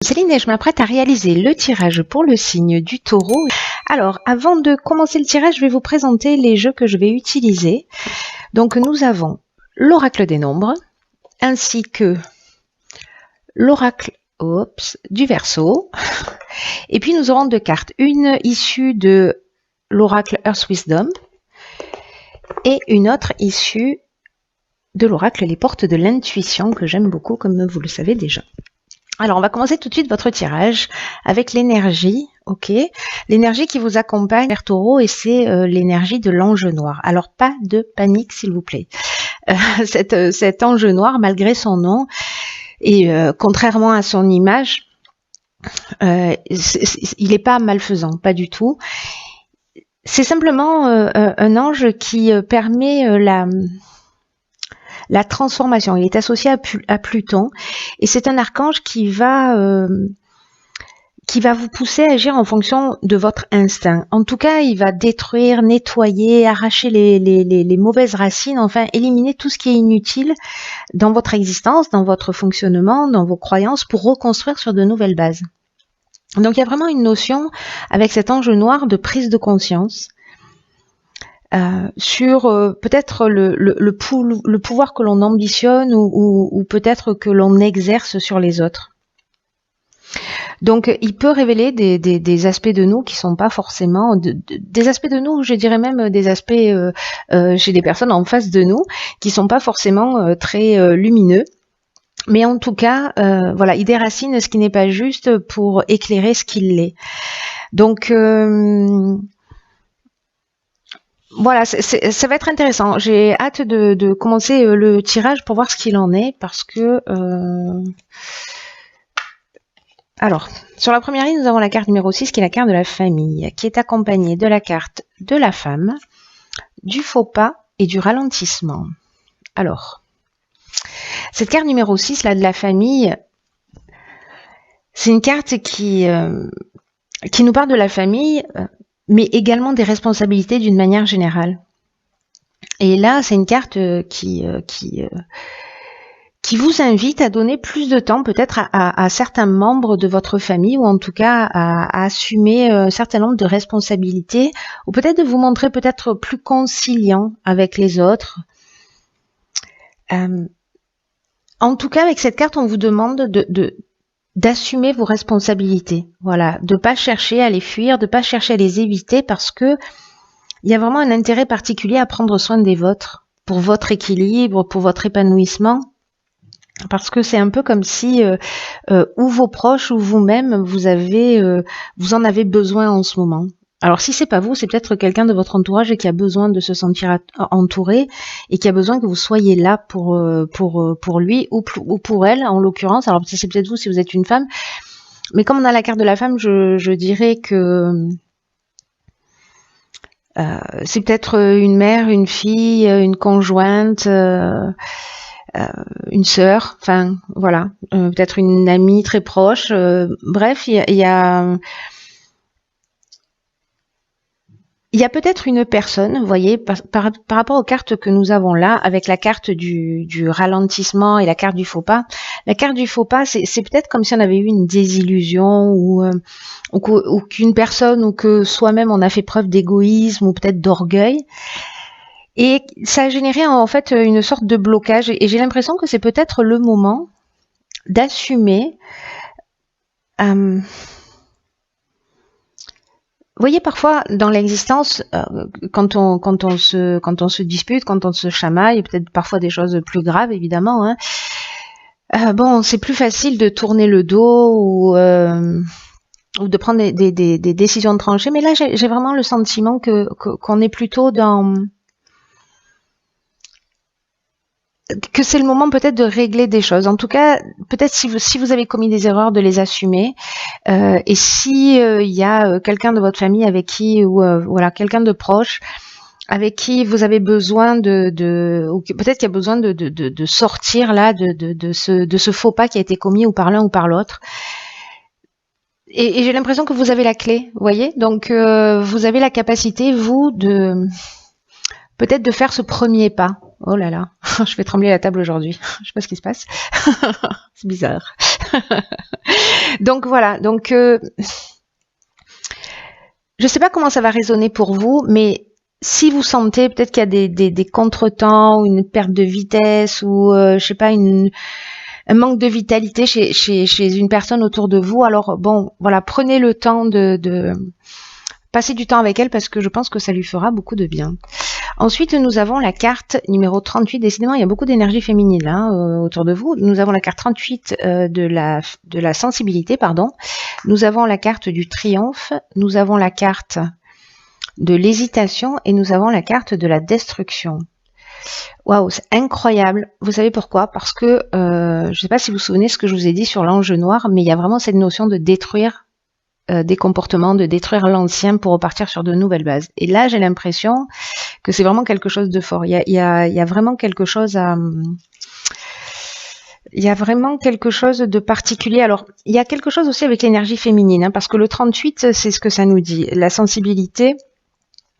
Céline et je m'apprête à réaliser le tirage pour le signe du Taureau. Alors, avant de commencer le tirage, je vais vous présenter les jeux que je vais utiliser. Donc, nous avons l'oracle des nombres, ainsi que l'oracle du Verseau. Et puis, nous aurons deux cartes. Une issue de l'oracle Earth Wisdom et une autre issue de l'oracle Les Portes de l'Intuition, que j'aime beaucoup, comme vous le savez déjà. Alors, on va commencer tout de suite votre tirage avec l'énergie, ok? L'énergie qui vous accompagne vers Taureau, et c'est l'énergie de l'ange noir. Alors, pas de panique, s'il vous plaît. Cet ange noir, malgré son nom, et contrairement à son image, il n'est pas malfaisant, pas du tout. C'est simplement un ange qui permet la transformation. Il est associé à Pluton et c'est un archange qui va vous pousser à agir en fonction de votre instinct. En tout cas, il va détruire, nettoyer, arracher les mauvaises racines, enfin éliminer tout ce qui est inutile dans votre existence, dans votre fonctionnement, dans vos croyances, pour reconstruire sur de nouvelles bases. Donc il y a vraiment une notion avec cet ange noir de prise de conscience. Sur peut-être le pouvoir que l'on ambitionne ou peut-être que l'on exerce sur les autres. Donc il peut révéler des aspects de nous qui sont pas forcément des aspects de nous, je dirais même des aspects chez des personnes en face de nous qui sont pas forcément très lumineux. Mais en tout cas, voilà, il déracine ce qui n'est pas juste pour éclairer ce qu'il l'est. Donc voilà, ça va être intéressant. J'ai hâte de commencer le tirage pour voir ce qu'il en est, parce que... Alors, sur la première ligne, nous avons la carte numéro 6, qui est la carte de la famille, qui est accompagnée de la carte de la femme, du faux pas et du ralentissement. Alors, cette carte numéro 6, là, de la famille, c'est une carte qui nous parle de la famille, mais également des responsabilités d'une manière générale. Et là, c'est une carte qui vous invite à donner plus de temps peut-être à certains membres de votre famille, ou en tout cas à assumer un certain nombre de responsabilités, ou peut-être de vous montrer peut-être plus conciliant avec les autres. En tout cas, avec cette carte, on vous demande d'assumer vos responsabilités, voilà, de pas chercher à les fuir, de pas chercher à les éviter, parce que il y a vraiment un intérêt particulier à prendre soin des vôtres, pour votre équilibre, pour votre épanouissement, parce que c'est un peu comme si ou vos proches ou vous-même vous en avez besoin en ce moment. Alors si c'est pas vous, c'est peut-être quelqu'un de votre entourage qui a besoin de se sentir entouré et qui a besoin que vous soyez là pour lui ou pour elle en l'occurrence. Alors c'est peut-être vous si vous êtes une femme, mais comme on a la carte de la femme, je dirais que c'est peut-être une mère, une fille, une conjointe, une sœur, enfin voilà, peut-être une amie très proche. Bref, il y a peut-être une personne, vous voyez, par rapport aux cartes que nous avons là, avec la carte du ralentissement et la carte du faux pas. La carte du faux pas, c'est peut-être comme si on avait eu une désillusion ou qu'une personne ou que soi-même on a fait preuve d'égoïsme ou peut-être d'orgueil. Et ça a généré en fait une sorte de blocage. Et j'ai l'impression que c'est peut-être le moment d'assumer... Vous voyez, parfois dans l'existence, quand on se dispute, quand on se chamaille, peut-être parfois des choses plus graves évidemment, hein, bon, c'est plus facile de tourner le dos ou de prendre des décisions tranchées. Mais là, j'ai vraiment le sentiment qu'on est plutôt dans... que c'est le moment peut-être de régler des choses. En tout cas, peut-être si vous avez commis des erreurs, de les assumer. Et si il y a quelqu'un de votre famille avec qui, ou voilà, quelqu'un de proche avec qui vous avez besoin ou peut-être qu'il y a besoin de sortir là de ce faux pas qui a été commis ou par l'un ou par l'autre. Et j'ai l'impression que vous avez la clé, vous voyez. Donc vous avez la capacité, vous, peut-être de faire ce premier pas. Oh là là, je vais trembler la table aujourd'hui. Je sais pas ce qui se passe. C'est bizarre. Donc voilà, donc je sais pas comment ça va résonner pour vous, mais si vous sentez peut-être qu'il y a des contretemps ou une perte de vitesse ou je sais pas un manque de vitalité chez une personne autour de vous, alors bon, voilà, prenez le temps de passer du temps avec elle parce que je pense que ça lui fera beaucoup de bien. Ensuite, nous avons la carte numéro 38. Décidément, il y a beaucoup d'énergie féminine là, autour de vous. Nous avons la carte 38 de la sensibilité, pardon. Nous avons la carte du triomphe. Nous avons la carte de l'hésitation et nous avons la carte de la destruction. Waouh, c'est incroyable. Vous savez pourquoi? Parce que je ne sais pas si vous vous souvenez ce que je vous ai dit sur l'ange noir, mais il y a vraiment cette notion de détruire des comportements, de détruire l'ancien pour repartir sur de nouvelles bases. Et là, j'ai l'impression que c'est vraiment quelque chose de fort. Il y a vraiment quelque chose à... Il y a vraiment quelque chose de particulier. Alors, il y a quelque chose aussi avec l'énergie féminine, hein, parce que le 38, c'est ce que ça nous dit. La sensibilité,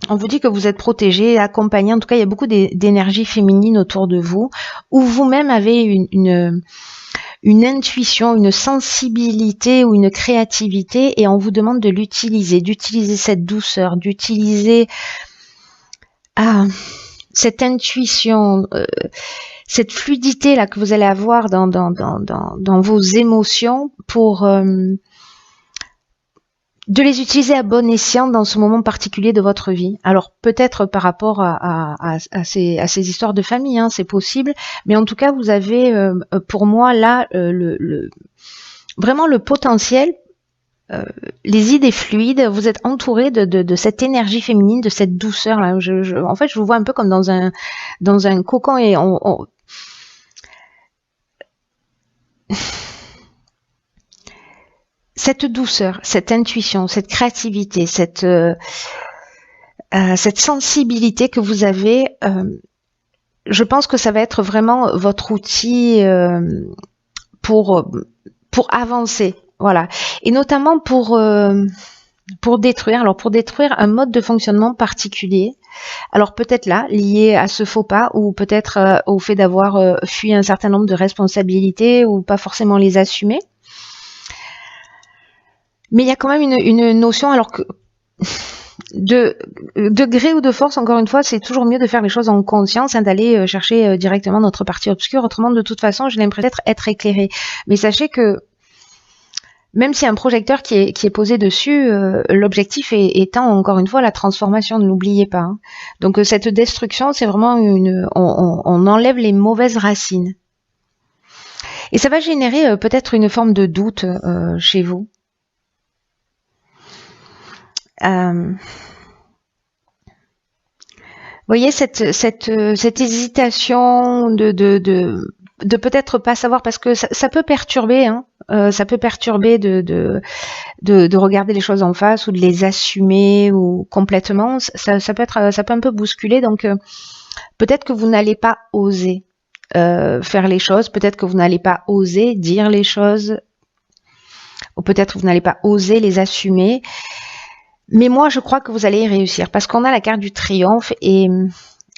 on vous dit que vous êtes protégé, accompagné. En tout cas, il y a beaucoup d'énergie féminine autour de vous, où vous-même avez une intuition, une sensibilité ou une créativité et on vous demande de l'utiliser, d'utiliser cette douceur, d'utiliser cette intuition, cette fluidité là que vous allez avoir dans vos émotions pour de les utiliser à bon escient dans ce moment particulier de votre vie. Alors peut-être par rapport à ces histoires de famille, hein, c'est possible, mais en tout cas vous avez pour moi là vraiment le potentiel, les idées fluides, vous êtes entouré de cette énergie féminine, de cette douceur là. En fait, je vous vois un peu comme dans un cocon et cette douceur, cette intuition, cette créativité, cette sensibilité que vous avez, je pense que ça va être vraiment votre outil pour avancer, voilà, et notamment pour détruire. Alors pour détruire un mode de fonctionnement particulier. Alors peut-être là, lié à ce faux pas, ou peut-être au fait d'avoir fui un certain nombre de responsabilités ou pas forcément les assumer. Mais il y a quand même une notion, alors que de gré ou de force, encore une fois, c'est toujours mieux de faire les choses en conscience, hein, d'aller chercher directement notre partie obscure. Autrement, de toute façon, j'ai l'impression d'être éclairé. Mais sachez que même s'il y a un projecteur qui est posé dessus, l'objectif étant encore une fois la transformation, ne l'oubliez pas. Hein. Donc cette destruction, c'est vraiment on enlève les mauvaises racines. Et ça va générer peut-être une forme de doute chez vous. Vous voyez cette hésitation de peut-être pas savoir, parce que ça peut perturber, hein, ça peut perturber de regarder les choses en face ou de les assumer ou complètement. Ça peut un peu bousculer. Donc peut-être que vous n'allez pas oser faire les choses, peut-être que vous n'allez pas oser dire les choses, ou peut-être que vous n'allez pas oser les assumer. Mais moi, je crois que vous allez y réussir parce qu'on a la carte du triomphe et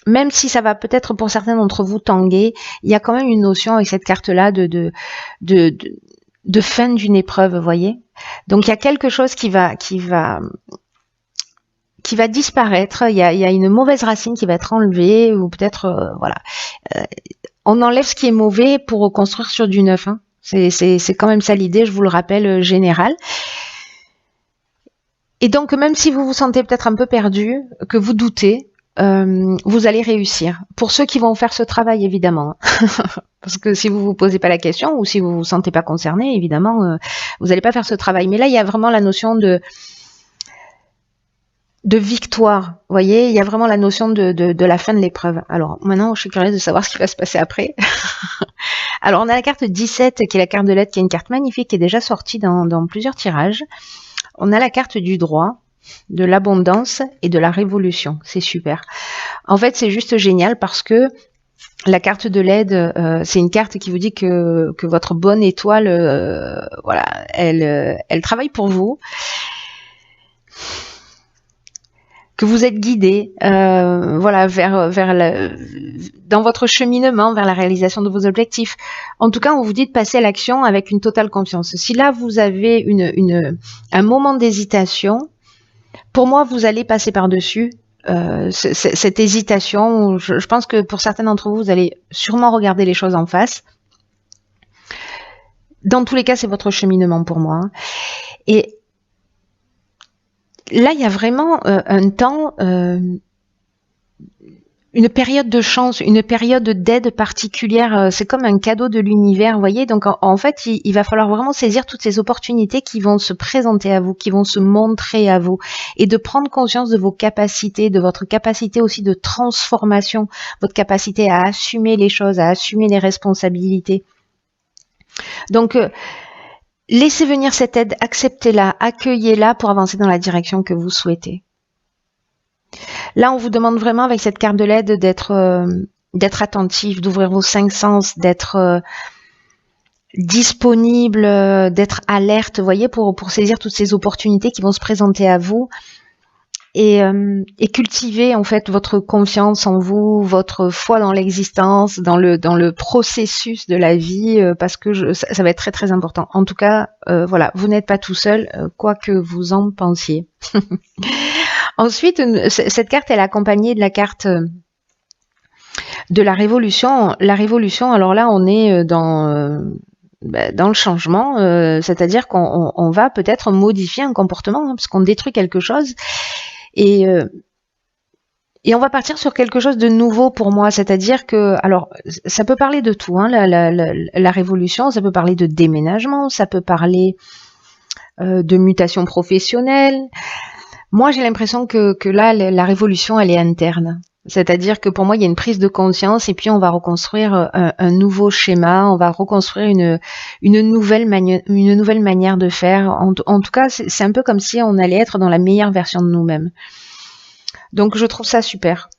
même si ça va peut-être pour certains d'entre vous tanguer, il y a quand même une notion avec cette carte-là de fin d'une épreuve, vous voyez. Donc il y a quelque chose qui va disparaître. Il y a une mauvaise racine qui va être enlevée, ou peut-être voilà. On enlève ce qui est mauvais pour reconstruire sur du neuf. Hein. C'est quand même ça l'idée, je vous le rappelle, générale. Et donc, même si vous vous sentez peut-être un peu perdu, que vous doutez, vous allez réussir. Pour ceux qui vont faire ce travail, évidemment. Parce que si vous vous posez pas la question, ou si vous vous sentez pas concerné, évidemment, vous n'allez pas faire ce travail. Mais là, il y a vraiment la notion de victoire. Vous voyez, il y a vraiment la notion de la fin de l'épreuve. Alors, maintenant, je suis curieuse de savoir ce qui va se passer après. Alors, on a la carte 17, qui est la carte de l'aide, qui est une carte magnifique, qui est déjà sortie dans plusieurs tirages. On a la carte du droit, de l'abondance et de la révolution. C'est super. En fait, c'est juste génial parce que la carte de l'aide, c'est une carte qui vous dit que votre bonne étoile, voilà, elle travaille pour vous. que vous êtes guidé, voilà, dans votre cheminement vers la réalisation de vos objectifs. En tout cas, on vous dit de passer à l'action avec une totale confiance. Si là vous avez un moment d'hésitation, pour moi, vous allez passer par-dessus cette hésitation. Je pense que pour certains d'entre vous, vous allez sûrement regarder les choses en face. Dans tous les cas, c'est votre cheminement pour moi. Et là, il y a vraiment un temps, une période de chance, une période d'aide particulière. C'est comme un cadeau de l'univers, vous voyez. Donc, en fait, il va falloir vraiment saisir toutes ces opportunités qui vont se présenter à vous, qui vont se montrer à vous, et de prendre conscience de vos capacités, de votre capacité aussi de transformation, votre capacité à assumer les choses, à assumer les responsabilités. Donc, laissez venir cette aide, acceptez-la, accueillez-la pour avancer dans la direction que vous souhaitez. Là, on vous demande vraiment avec cette carte de l'aide d'être attentif, d'ouvrir vos 5 sens, d'être disponible, d'être alerte, vous voyez, pour saisir toutes ces opportunités qui vont se présenter à vous et cultiver en fait votre confiance en vous, votre foi dans l'existence, dans le processus de la vie, parce que ça va être très très important. En tout cas, voilà, vous n'êtes pas tout seul, quoi que vous en pensiez. Ensuite, cette carte, elle est accompagnée de la carte de la révolution. La révolution, alors là, on est dans le changement, c'est-à-dire qu'on va peut-être modifier un comportement, hein, parce qu'on détruit quelque chose, et on va partir sur quelque chose de nouveau pour moi, c'est-à-dire que, alors, ça peut parler de tout, hein, la révolution, ça peut parler de déménagement, ça peut parler de mutation professionnelle. Moi, j'ai l'impression que là, la révolution, elle est interne. C'est-à-dire que pour moi, il y a une prise de conscience et puis on va reconstruire un nouveau schéma, on va reconstruire une nouvelle manière de faire. En tout cas, c'est un peu comme si on allait être dans la meilleure version de nous-mêmes. Donc, je trouve ça super.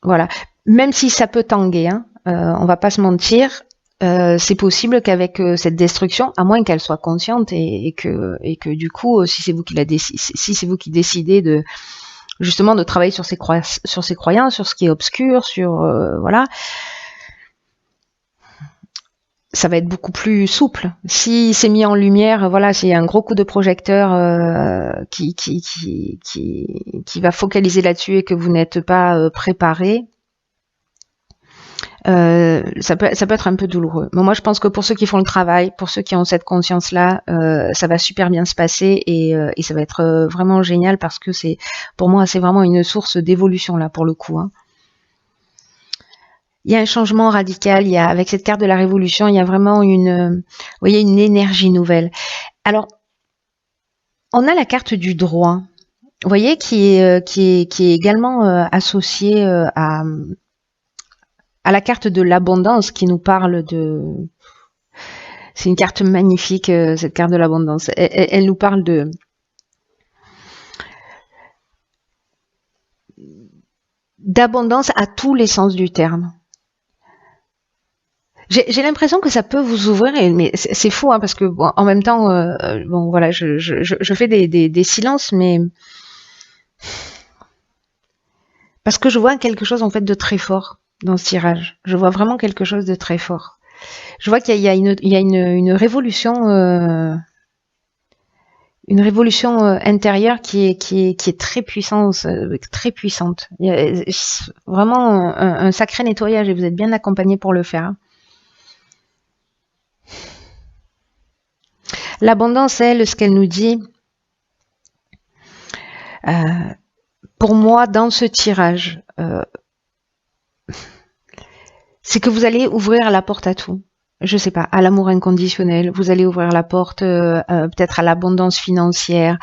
Voilà. Même si ça peut tanguer, hein, on va pas se mentir. C'est possible qu'avec cette destruction, à moins qu'elle soit consciente et que du coup, si c'est vous qui décidez de justement de travailler sur ses croyances, sur ce qui est obscur, voilà, ça va être beaucoup plus souple. Si c'est mis en lumière, voilà, s'il y a un gros coup de projecteur qui va focaliser là-dessus et que vous n'êtes pas préparé. Ça peut être un peu douloureux. Mais moi, je pense que pour ceux qui font le travail, pour ceux qui ont cette conscience-là, ça va super bien se passer et ça va être vraiment génial parce que pour moi, c'est vraiment une source d'évolution là pour le coup. Hein. Il y a un changement radical. Avec cette carte de la révolution, il y a vraiment vous voyez, une énergie nouvelle. Alors, on a la carte du droit. Vous voyez, qui est également associée à la carte de l'abondance qui nous parle de... C'est une carte magnifique, cette carte de l'abondance. Elle nous parle d'abondance à tous les sens du terme. J'ai l'impression que ça peut vous ouvrir, mais c'est fou, hein, parce que bon, en même temps, bon voilà, je fais des silences, mais parce que je vois quelque chose en fait de très fort dans ce tirage. Je vois vraiment quelque chose de très fort. Je vois qu'il y a une révolution, intérieure qui est très puissante, très puissante. Il y a vraiment un sacré nettoyage et vous êtes bien accompagné pour le faire. L'abondance, elle, ce qu'elle nous dit, pour moi, dans ce tirage, c'est que vous allez ouvrir la porte à tout. Je sais pas, à l'amour inconditionnel. Vous allez ouvrir la porte peut-être à l'abondance financière,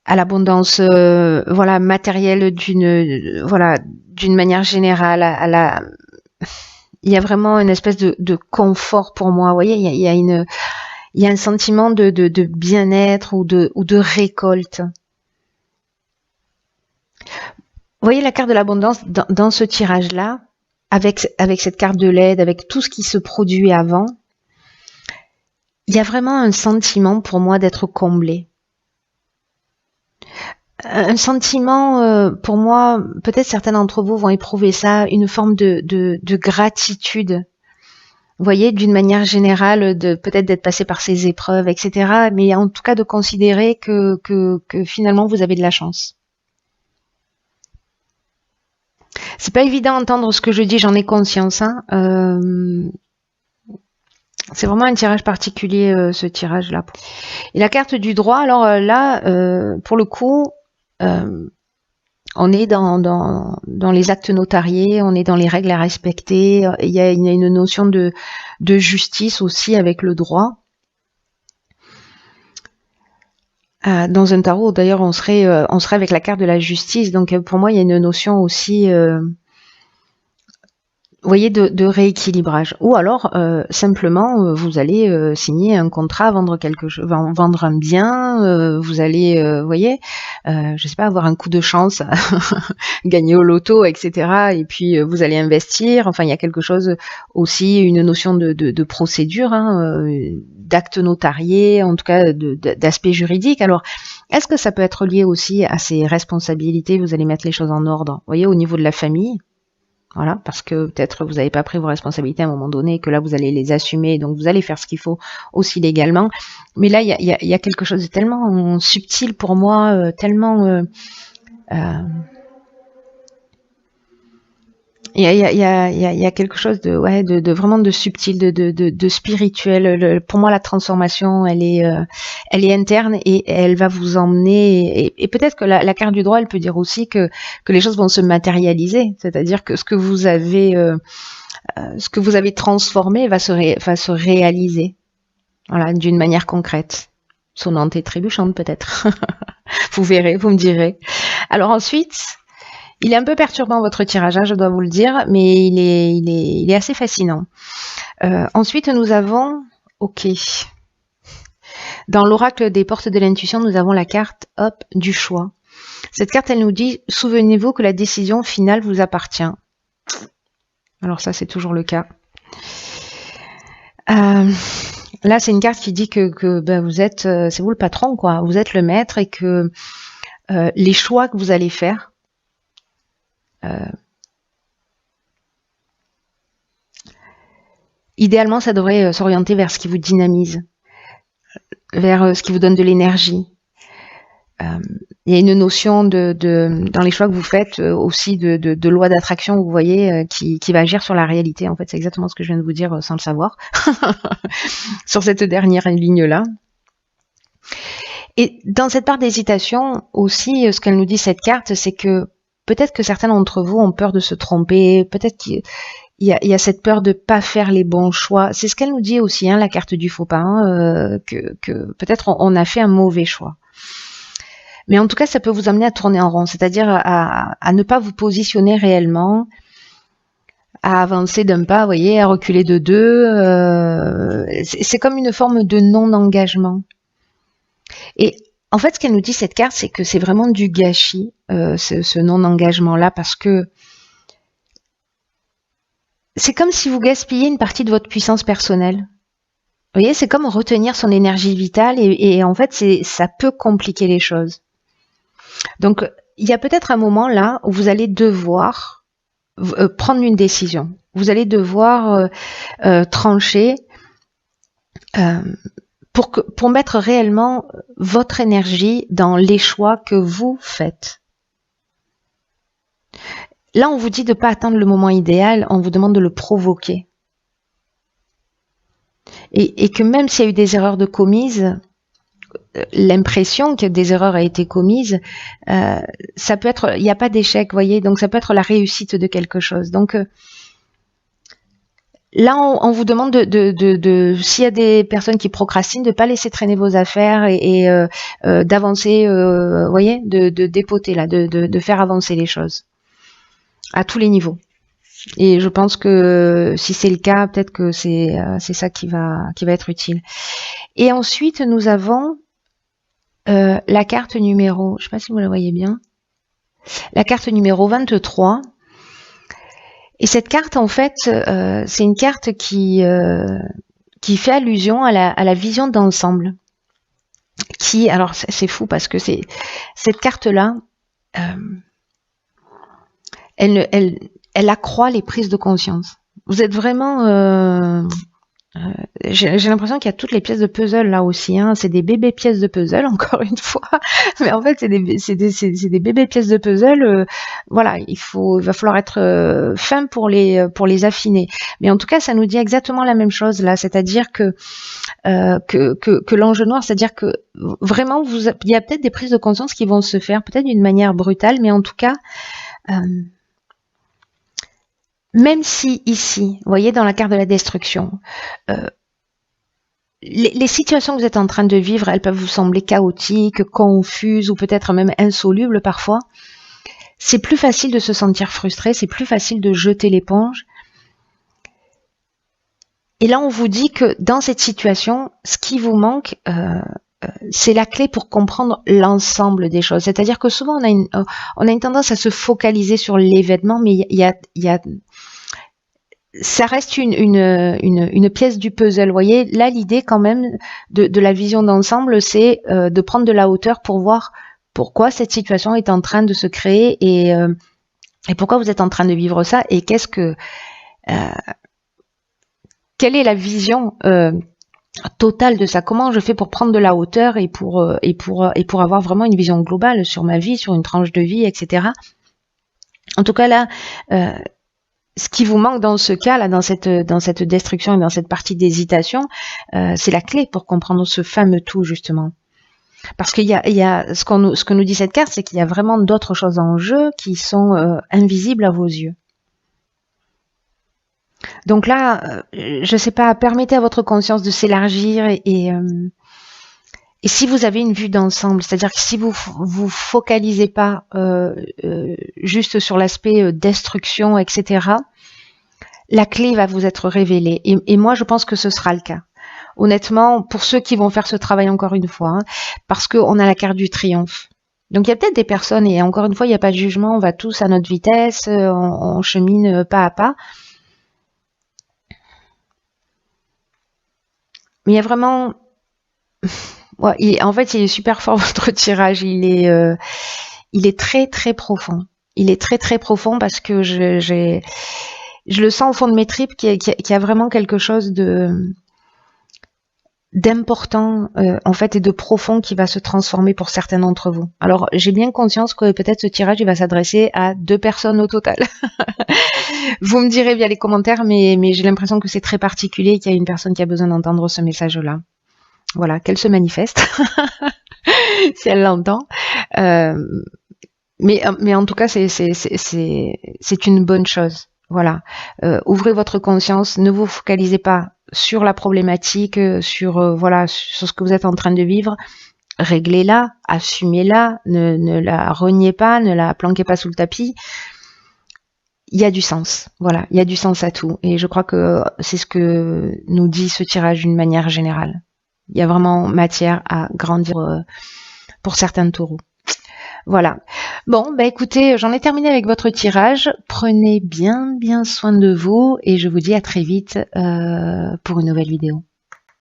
à l'abondance voilà matérielle d'une manière générale. Il y a vraiment une espèce de confort pour moi. Vous voyez, il y a un sentiment de bien-être ou de récolte. Vous voyez la carte de l'abondance dans ce tirage-là, avec cette carte de l'aide, avec tout ce qui se produit avant, il y a vraiment un sentiment pour moi d'être comblé. un sentiment, pour moi, peut-être certains d'entre vous vont éprouver ça, une forme de gratitude. Vous voyez, d'une manière générale, peut-être d'être passé par ces épreuves, etc. Mais en tout cas de considérer que finalement vous avez de la chance. C'est pas évident d'entendre ce que je dis, j'en ai conscience. Hein. C'est vraiment un tirage particulier, ce tirage-là. Et la carte du droit, alors là, pour le coup, on est dans les actes notariés, on est dans les règles à respecter. Il y a une notion de justice aussi avec le droit. Dans un tarot, d'ailleurs, on serait avec la carte de la justice. Donc, pour moi, il y a une notion aussi, vous voyez, de rééquilibrage. Ou alors, simplement, vous allez signer un contrat, vendre quelque chose, vendre un bien. Vous allez, vous voyez, je sais pas, avoir un coup de chance, gagner au loto, etc. Et puis, vous allez investir. Enfin, il y a quelque chose aussi, une notion de procédure, hein, d'acte notarié, en tout cas d'aspect juridique. Alors, est-ce que ça peut être lié aussi à ces responsabilités? Vous allez mettre les choses en ordre, vous voyez, au niveau de la famille. Voilà, parce que peut-être vous n'avez pas pris vos responsabilités à un moment donné, que là vous allez les assumer, donc vous allez faire ce qu'il faut aussi légalement. Mais là, il y a quelque chose de tellement subtil pour moi, tellement... il y a quelque chose de vraiment de subtil, de spirituel. Pour moi, la transformation, elle est interne et elle va vous emmener. Et peut-être que la carte du droit, elle peut dire aussi que les choses vont se matérialiser, c'est-à-dire que ce que vous avez transformé va se réaliser, voilà, d'une manière concrète, sonnante et trébuchante peut-être. Vous verrez, vous me direz. Alors ensuite. Il est un peu perturbant votre tirage, je dois vous le dire, mais il est assez fascinant. Ensuite, nous avons, ok, dans l'oracle des portes de l'intuition, nous avons la carte, hop, du choix. Cette carte, elle nous dit, souvenez-vous que la décision finale vous appartient. Alors ça, c'est toujours le cas. Là, c'est une carte qui dit que ben, vous êtes, c'est vous le patron, quoi. Vous êtes le maître et que les choix que vous allez faire, idéalement, ça devrait s'orienter vers ce qui vous dynamise, vers ce qui vous donne de l'énergie. Il y a une notion dans les choix que vous faites aussi de loi d'attraction, vous voyez, qui va agir sur la réalité. En fait, c'est exactement ce que je viens de vous dire sans le savoir, sur cette dernière ligne-là. Et dans cette part d'hésitation aussi, ce qu'elle nous dit, cette carte, c'est que peut-être que certains d'entre vous ont peur de se tromper, peut-être qu'il y a cette peur de pas faire les bons choix. C'est ce qu'elle nous dit aussi, hein, la carte du faux pas, hein, que peut-être on a fait un mauvais choix. Mais en tout cas, ça peut vous amener à tourner en rond, c'est-à-dire à ne pas vous positionner réellement, à avancer d'un pas, vous voyez, à reculer de deux. C'est comme une forme de non-engagement. Et en fait, ce qu'elle nous dit, cette carte, c'est que c'est vraiment du gâchis, ce non-engagement-là, parce que c'est comme si vous gaspilliez une partie de votre puissance personnelle. Vous voyez, c'est comme retenir son énergie vitale et en fait, ça peut compliquer les choses. Donc, il y a peut-être un moment là où vous allez devoir prendre une décision. Vous allez devoir trancher pour mettre réellement votre énergie dans les choix que vous faites. Là, on vous dit de ne pas attendre le moment idéal, on vous demande de le provoquer. Et que même s'il y a eu des erreurs commises, l'impression que des erreurs aient été commises, ça peut être, il n'y a pas d'échec, vous voyez, donc ça peut être la réussite de quelque chose. Donc là, on vous demande s'il y a des personnes qui procrastinent, de ne pas laisser traîner vos affaires et d'avancer, vous voyez, de dépoter là, de faire avancer les choses à tous les niveaux. Et je pense que si c'est le cas, peut-être que c'est ça qui va être utile. Et ensuite, nous avons la carte numéro, je ne sais pas si vous la voyez bien, la carte numéro 23. Et cette carte, en fait, c'est une carte qui fait allusion à la vision d'ensemble. qui, alors c'est fou parce que cette carte-là, elle accroît les prises de conscience. Vous êtes vraiment... j'ai l'impression qu'il y a toutes les pièces de puzzle là aussi, hein. C'est des bébés pièces de puzzle, encore une fois. Mais en fait, c'est des bébés pièces de puzzle. Voilà, il va falloir être fin pour les affiner. Mais en tout cas, ça nous dit exactement la même chose là, c'est-à-dire que l'enjeu noir, c'est-à-dire que vraiment, il y a peut-être des prises de conscience qui vont se faire, peut-être d'une manière brutale, mais en tout cas, même si ici, vous voyez, dans la carte de la destruction, les situations que vous êtes en train de vivre, elles peuvent vous sembler chaotiques, confuses ou peut-être même insolubles parfois. C'est plus facile de se sentir frustré, c'est plus facile de jeter l'éponge. Et là, on vous dit que dans cette situation, ce qui vous manque, c'est la clé pour comprendre l'ensemble des choses. C'est-à-dire que souvent, on a une tendance à se focaliser sur l'événement, mais ça reste une pièce du puzzle. Vous voyez, là, l'idée quand même de la vision d'ensemble, c'est de prendre de la hauteur pour voir pourquoi cette situation est en train de se créer et pourquoi vous êtes en train de vivre ça et quelle est la vision totale de ça. Comment je fais pour prendre de la hauteur et pour avoir vraiment une vision globale sur ma vie, sur une tranche de vie, etc. En tout cas là, ce qui vous manque dans ce cas là, dans cette destruction et dans cette partie d'hésitation, c'est la clé pour comprendre ce fameux tout justement. Parce qu'il y a ce que nous dit cette carte, c'est qu'il y a vraiment d'autres choses en jeu qui sont invisibles à vos yeux. Donc là, je sais pas, permettez à votre conscience de s'élargir et si vous avez une vue d'ensemble, c'est-à-dire que si vous focalisez pas juste sur l'aspect destruction, etc., la clé va vous être révélée. Et moi, je pense que ce sera le cas. Honnêtement, pour ceux qui vont faire ce travail encore une fois, hein, parce qu'on a la carte du triomphe. Donc il y a peut-être des personnes, et encore une fois, il n'y a pas de jugement, on va tous à notre vitesse, on chemine pas à pas. Mais il y a vraiment... Ouais, en fait, il est super fort votre tirage. Il est très très profond. Il est très très profond parce que je le sens au fond de mes tripes qu'il y a vraiment quelque chose d'important en fait et de profond qui va se transformer pour certains d'entre vous. Alors j'ai bien conscience que peut-être ce tirage il va s'adresser à 2 personnes au total. Vous me direz via les commentaires, mais j'ai l'impression que c'est très particulier et qu'il y a une personne qui a besoin d'entendre ce message-là. Voilà, qu'elle se manifeste si elle l'entend. Mais en tout cas, c'est une bonne chose. Voilà, ouvrez votre conscience, ne vous focalisez pas sur la problématique, sur ce que vous êtes en train de vivre. Réglez-la, assumez-la, ne la reniez pas, ne la planquez pas sous le tapis. Il y a du sens, voilà, il y a du sens à tout. Et je crois que c'est ce que nous dit ce tirage d'une manière générale. Il y a vraiment matière à grandir pour certains taureaux. Voilà. Bon, bah écoutez, j'en ai terminé avec votre tirage. Prenez bien soin de vous et je vous dis à très vite pour une nouvelle vidéo.